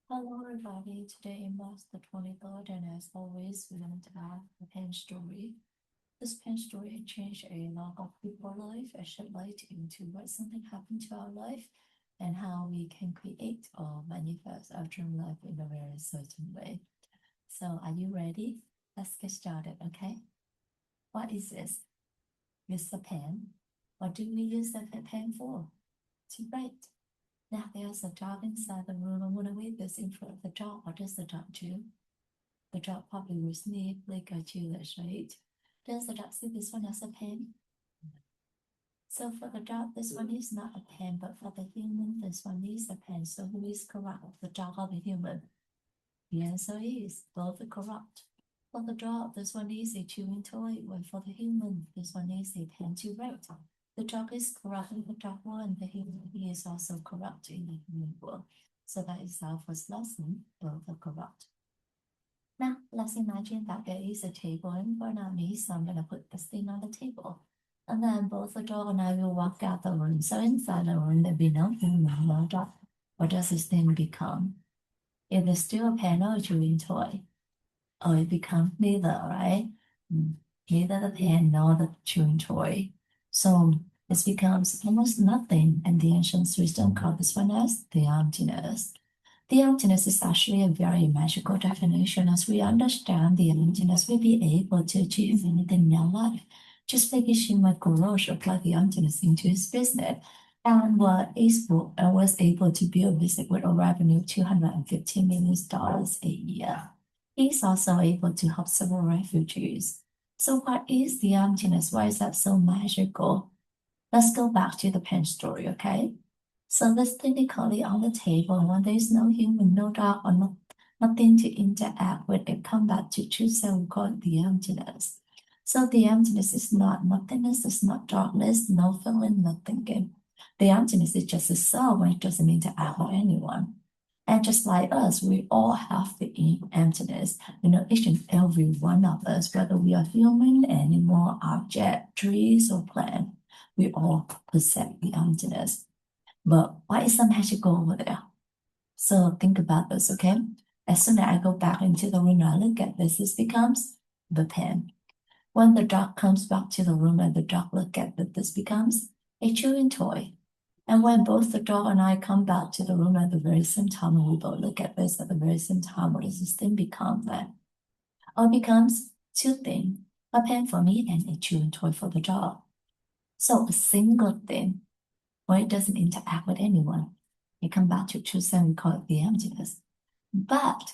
Hello everybody, today is March the 23rd and as always we're going to have a pen story. This pen story has changed a lot of people's life and shed light into what something happened to our life and how we can create or manifest our dream life in a very certain way. So are you ready? Let's get started, okay? What is this? It's a pen. What do we use the pen for? To write. Now there's a dog inside the room. I'm gonna read this in front of the dog. What does the dog do? The dog probably will sniff, lick, or chew the right? Does the dog see this one as a pen? So for the dog, this one is not a pen, but for the human, this one is a pen. So who is correct, the dog or the human? The answer is both are correct. For the dog, this one is a chewing toy, while for the human, this one is a pen to write. The dog is correct in the dog world, the human is also correct in the human world. So that is our first lesson, both are correct. Now, let's imagine that there is a table in front of me, so I'm going to put this thing on the table. And then both the dog and I will walk out the room. So inside the room, there'll be no human, no dog. What does this thing become? It is still a pen or a chewing toy. Oh, it becomes neither, right? Neither the pen nor the chewing toy. So it becomes almost nothing, and the ancient wisdom called this one as the emptiness. The emptiness is actually a very magical definition. As we understand the emptiness, we'll be able to achieve anything in our life. Just like Ishima Kurosh applied the emptiness into his business and was able to build a business with a revenue of $250 million a year. He's also able to help several refugees. So what is the emptiness? Why is that so magical? Let's go back to the pen story, okay? So let's technically on the table, when there's no human, no dog, or nothing to interact with, it come back to truth, so we call it the emptiness. So the emptiness is not nothingness, it's not darkness, no feeling, no thinking. The emptiness is just a soul when it doesn't interact with anyone. And just like us, we all have the emptiness. Each and every one of us, whether we are human, animal, object, trees, or plant, we all possess the emptiness. But why is the magical over there? So think about this, okay? As soon as I go back into the room and I look at this becomes the pen. When the dog comes back to the room and the dog look at this becomes a chewing toy. And when both the dog and I come back to the room at the very same time, and we both look at this at the very same time, what does this thing become then? Or it becomes two things, a pen for me and a chewing toy for the dog. So a single thing, when it doesn't interact with anyone, it comes back to truth and we call it the emptiness. But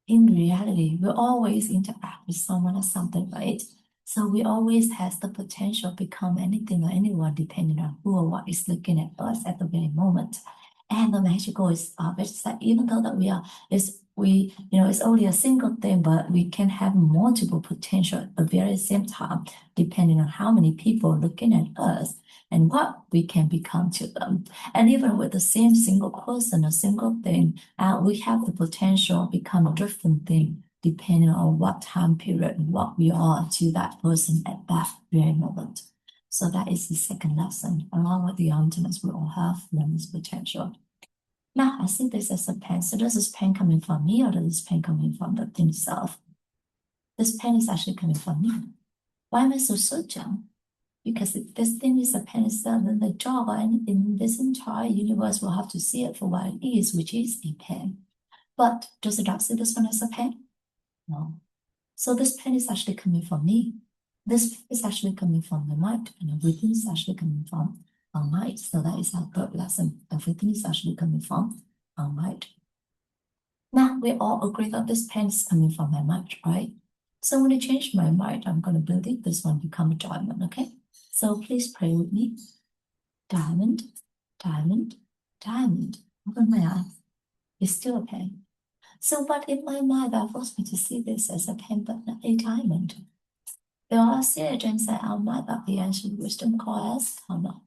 in reality, we always interact with someone or something, right? So we always has the potential to become anything or anyone depending on who or what is looking at us at the very moment. And the magical is it's that even though that it's only a single thing, but we can have multiple potential at the very same time, depending on how many people are looking at us and what we can become to them. And even with the same single person, a single thing, we have the potential to become a different thing depending on what time period and what we are to that person at that very moment. So that is the second lesson. Along with the emptiness, we all have limitless potential. Now, I see this as a pen. So does this pen coming from me or does this pen coming from the thing itself? This pen is actually coming from me. Why am I so certain? Because if this thing is a pen itself, then the job or anything in this entire universe will have to see it for what it is, which is a pen. But does the dog see this one as a pen? No. So this pen is actually coming from me. This is actually coming from the mind, and everything is actually coming from our mind. So that is our third lesson. Everything is actually coming from our mind. Now we all agree that this pen is coming from my mind, right? So when I change my mind, I'm going to believe this one become a diamond, okay? So please pray with me. Diamond, diamond, diamond. Open my eyes. It's still a pen. So but in my mind, that forced me to see this as a pen, but not a diamond. There are seeds inside our mind that the ancient wisdom calls as karma.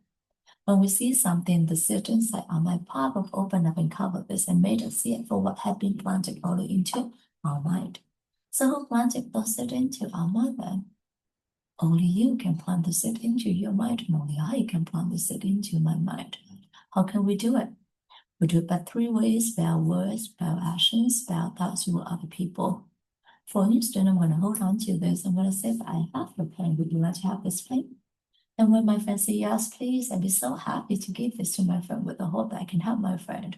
When we see something, the seed inside our mind part of open up and cover this and made us see it for what had been planted early into our mind. So who planted those seeds into our mind then? Only you can plant the seed into your mind, and only I can plant the seed into my mind. How can we do it? We do it by 3 ways: by our words, by our actions, by our thoughts with other people. For instance, I'm going to hold on to this. I'm going to say, if I have a pen, would you like to have this pen? And when my friend say yes, please, I'd be so happy to give this to my friend with the hope that I can help my friend.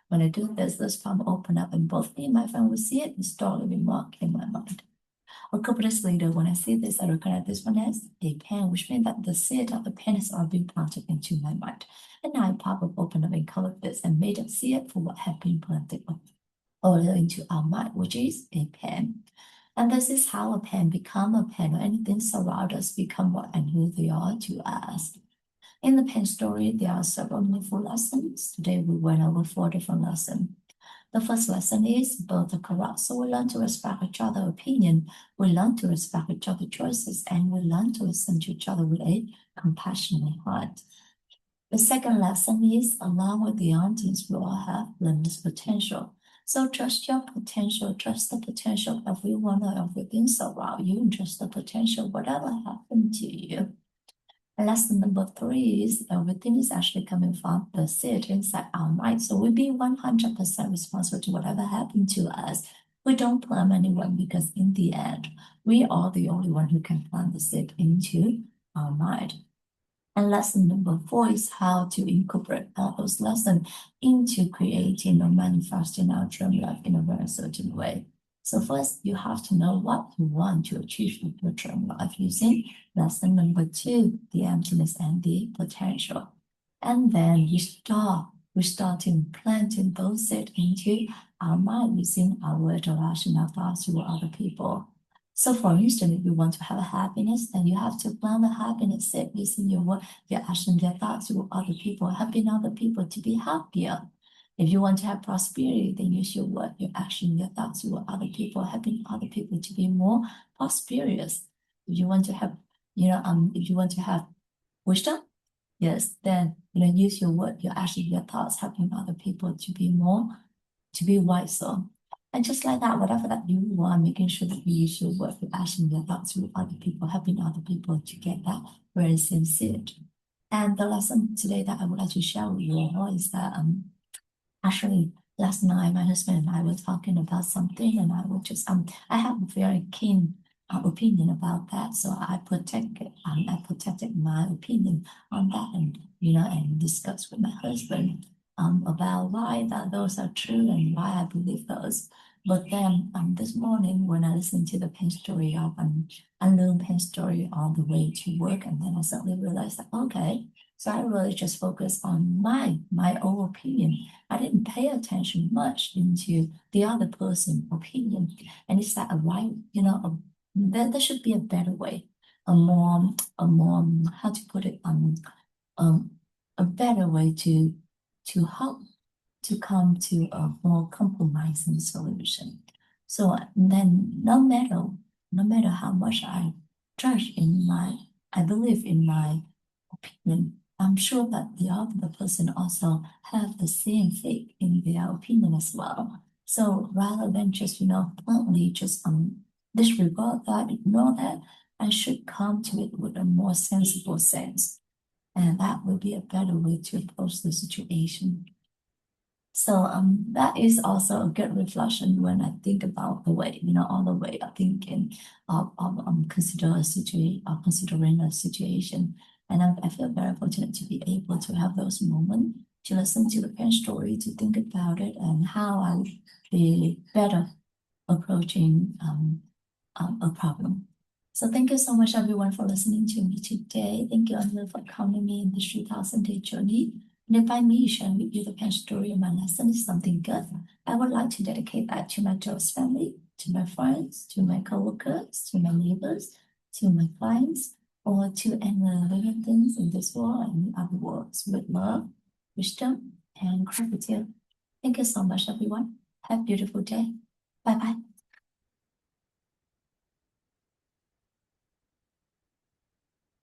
When I do this palm open up and both me and my friend will see it and start living mark in my mind. A couple days later, when I see this, I recognize this one as a pen, which means that the seed of the pen has already been planted into my mind. And now I pop up, open up, and color this and made up see it for what had been planted earlier into our mind, which is a pen. And this is how a pen become a pen, or anything surround us become what I knew they are to us. In the pen story, there are several meaningful lessons. Today we went over 4 different lessons. The first lesson is both are correct, so we learn to respect each other's opinion, we learn to respect each other's choices, and we learn to listen to each other with a compassionate heart. The second lesson is, along with the audience, we all have limitless potential. So trust your potential, trust the potential of everyone or everything around you, and trust the potential, whatever happened to you. And lesson number 3 is everything is actually coming from the seed inside our mind. So we be 100% responsible to whatever happened to us. We don't blame anyone because in the end, we are the only one who can plant the seed into our mind. And lesson number 4 is how to incorporate all those lessons into creating or manifesting our dream life in a very certain way. So first, you have to know what you want to achieve with your dream life using lesson number 2, the emptiness and the potential. And then we start implanting those seeds into our mind using our word or action, our thoughts to other people. So for instance, if you want to have a happiness, then you have to plan the happiness set using your word, your action, your thoughts with other people, helping other people to be happier. If you want to have prosperity, then use your word, your action, your thoughts with other people, helping other people to be more prosperous. If you want to have, if you want to have wisdom, yes, then use your word, your action, your thoughts, helping other people to be wiser. And just like that, whatever that you want, making sure that you use your word, your action, your thoughts with other people, helping other people to get that very same seed. And the lesson today that I would like to share with you all is that actually last night my husband and I were talking about something, and I would just I have a very keen opinion about that, so I protected my opinion on that, and and discussed with my husband about why those are true and why I believe those. But then this morning when I listened to the pen story of unknown pen story on the way to work, and then I suddenly realized that okay, so I really just focused on my own opinion. I didn't pay attention much into the other person's opinion. And is that a right, there should be a better way, a more, how to put it, a better way to help to come to a more compromising solution. So then no matter how much I I believe in my opinion, I'm sure that the other person also have the same faith in their opinion as well. So rather than just, bluntly just disregard that, ignore that, I should come to it with a more sensible sense. And that will be a better way to approach the situation. So that is also a good reflection when I think about the way, all the way of thinking of considering a situation. And I feel very fortunate to be able to have those moments to listen to the parent story, to think about it and how I would be better approaching a problem. So thank you so much everyone for listening to me today. Thank you Anil for accompanying me in this 3,000-day journey. And if by me sharing with you the pen story of my lesson is something good, I would like to dedicate that to my Joe's family, to my friends, to my coworkers, to my neighbors, to my clients, or to any living things in this world and other worlds with love, wisdom, and gratitude. Thank you so much, everyone. Have a beautiful day. Bye-bye.